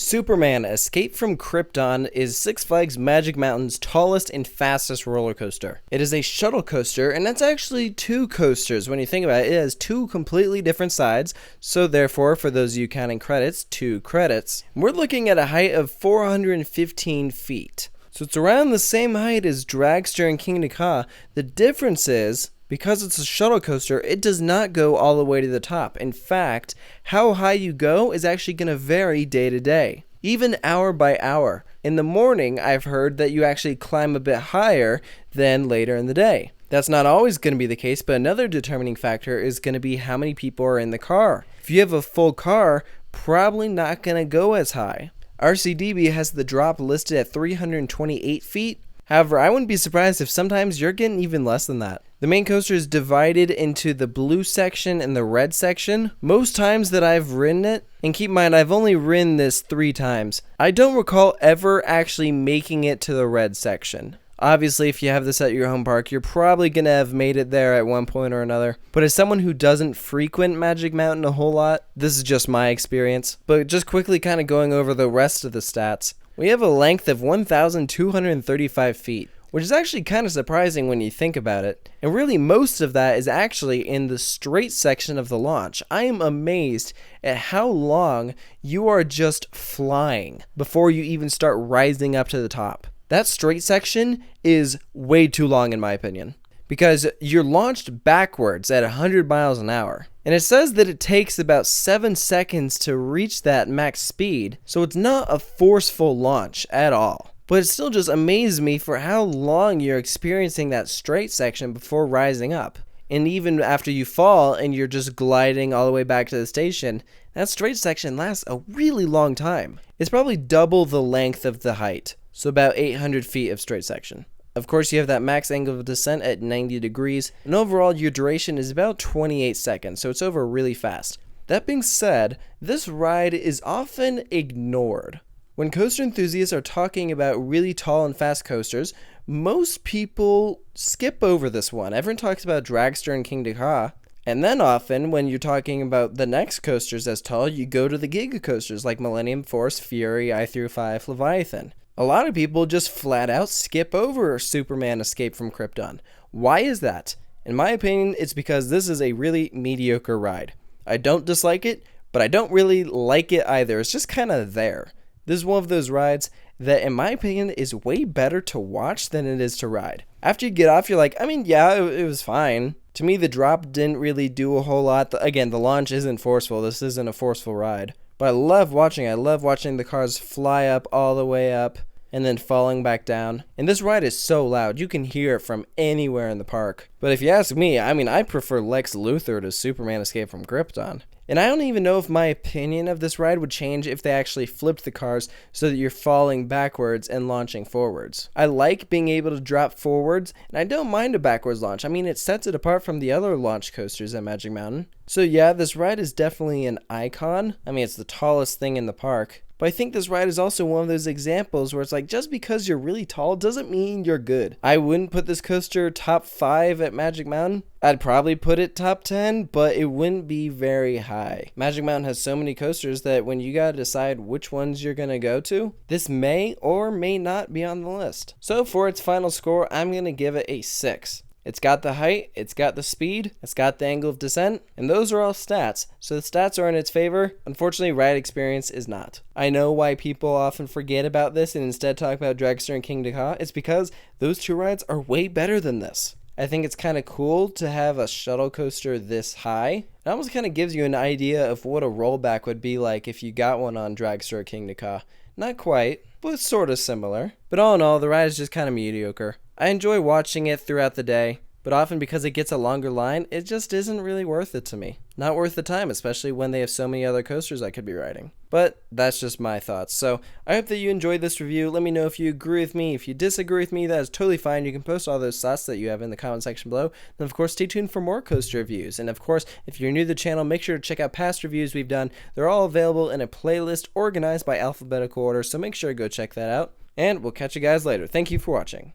Superman Escape from Krypton is Six Flags Magic Mountain's tallest and fastest roller coaster. It is a shuttle coaster, and that's actually two coasters. When you think about it, it has two completely different sides, so therefore, for those of you counting credits, 2 credits. We're looking at a height of 415 feet. So it's around the same height as Dragster and King Ka. The difference is, because it's a shuttle coaster, it does not go all the way to the top. In fact, how high you go is actually going to vary day to day, even hour by hour. In the morning, I've heard that you actually climb a bit higher than later in the day. That's not always going to be the case, but another determining factor is going to be how many people are in the car. If you have a full car, probably not going to go as high. RCDB has the drop listed at 328 feet. However, I wouldn't be surprised if sometimes you're getting even less than that. The main coaster is divided into the blue section and the red section. Most times that I've ridden it, and keep in mind I've only ridden this 3 times, I don't recall ever actually making it to the red section. Obviously, if you have this at your home park, you're probably going to have made it there at one point or another. But as someone who doesn't frequent Magic Mountain a whole lot, this is just my experience. But just quickly kind of going over the rest of the stats. We have a length of 1,235 feet, which is actually kind of surprising when you think about it. And really most of that is actually in the straight section of the launch. I am amazed at how long you are just flying before you even start rising up to the top. That straight section is way too long in my opinion, because you're launched backwards at 100 miles an hour. And it says that it takes about 7 seconds to reach that max speed, so it's not a forceful launch at all. But it still just amazed me for how long you're experiencing that straight section before rising up. And even after you fall and you're just gliding all the way back to the station, that straight section lasts a really long time. It's probably double the length of the height, so about 800 feet of straight section. Of course, you have that max angle of descent at 90 degrees, and overall your duration is about 28 seconds, so it's over really fast. That being said, this ride is often ignored. When coaster enthusiasts are talking about really tall and fast coasters, most people skip over this one. Everyone talks about Dragster and King Ka, and then often when you're talking about the next coasters as tall, you go to the Giga coasters like Millennium Force, Fury, I-5, Leviathan. A lot of people just flat out skip over Superman Escape from Krypton. Why is that? In my opinion, it's because this is a really mediocre ride. I don't dislike it, but I don't really like it either. It's just kind of there. This is one of those rides that, in my opinion, is way better to watch than it is to ride. After you get off, you're like, yeah, it was fine. To me, the drop didn't really do a whole lot. Again, the launch isn't forceful. This isn't a forceful ride. But I love watching the cars fly up all the way up and then falling back down. And this ride is so loud, you can hear it from anywhere in the park. But if you ask me, I prefer Lex Luthor to Superman Escape from Krypton. And I don't even know if my opinion of this ride would change if they actually flipped the cars so that you're falling backwards and launching forwards. I like being able to drop forwards, and I don't mind a backwards launch. It sets it apart from the other launch coasters at Magic Mountain. So yeah, this ride is definitely an icon. It's the tallest thing in the park. But I think this ride is also one of those examples where it's like, just because you're really tall doesn't mean you're good. I wouldn't put this coaster top 5 at Magic Mountain. I'd probably put it top 10, but it wouldn't be very high. Magic Mountain has so many coasters that when you gotta decide which ones you're gonna go to, this may or may not be on the list. So for its final score, I'm gonna give it a 6. It's got the height, it's got the speed, it's got the angle of descent, and those are all stats. So the stats are in its favor. Unfortunately, ride experience is not. I know why people often forget about this and instead talk about Dragster and King Ka. It's because those 2 rides are way better than this. I think it's kind of cool to have a shuttle coaster this high. It almost kind of gives you an idea of what a rollback would be like if you got one on Dragster or King Ka. Not quite, but sort of similar. But all in all, the ride is just kind of mediocre. I enjoy watching it throughout the day, but often because it gets a longer line, it just isn't really worth it to me. Not worth the time, especially when they have so many other coasters I could be riding. But that's just my thoughts. So I hope that you enjoyed this review. Let me know if you agree with me. If you disagree with me, that is totally fine. You can post all those thoughts that you have in the comment section below. And of course, stay tuned for more coaster reviews. And of course, if you're new to the channel, make sure to check out past reviews we've done. They're all available in a playlist organized by alphabetical order, so make sure to go check that out. And we'll catch you guys later. Thank you for watching.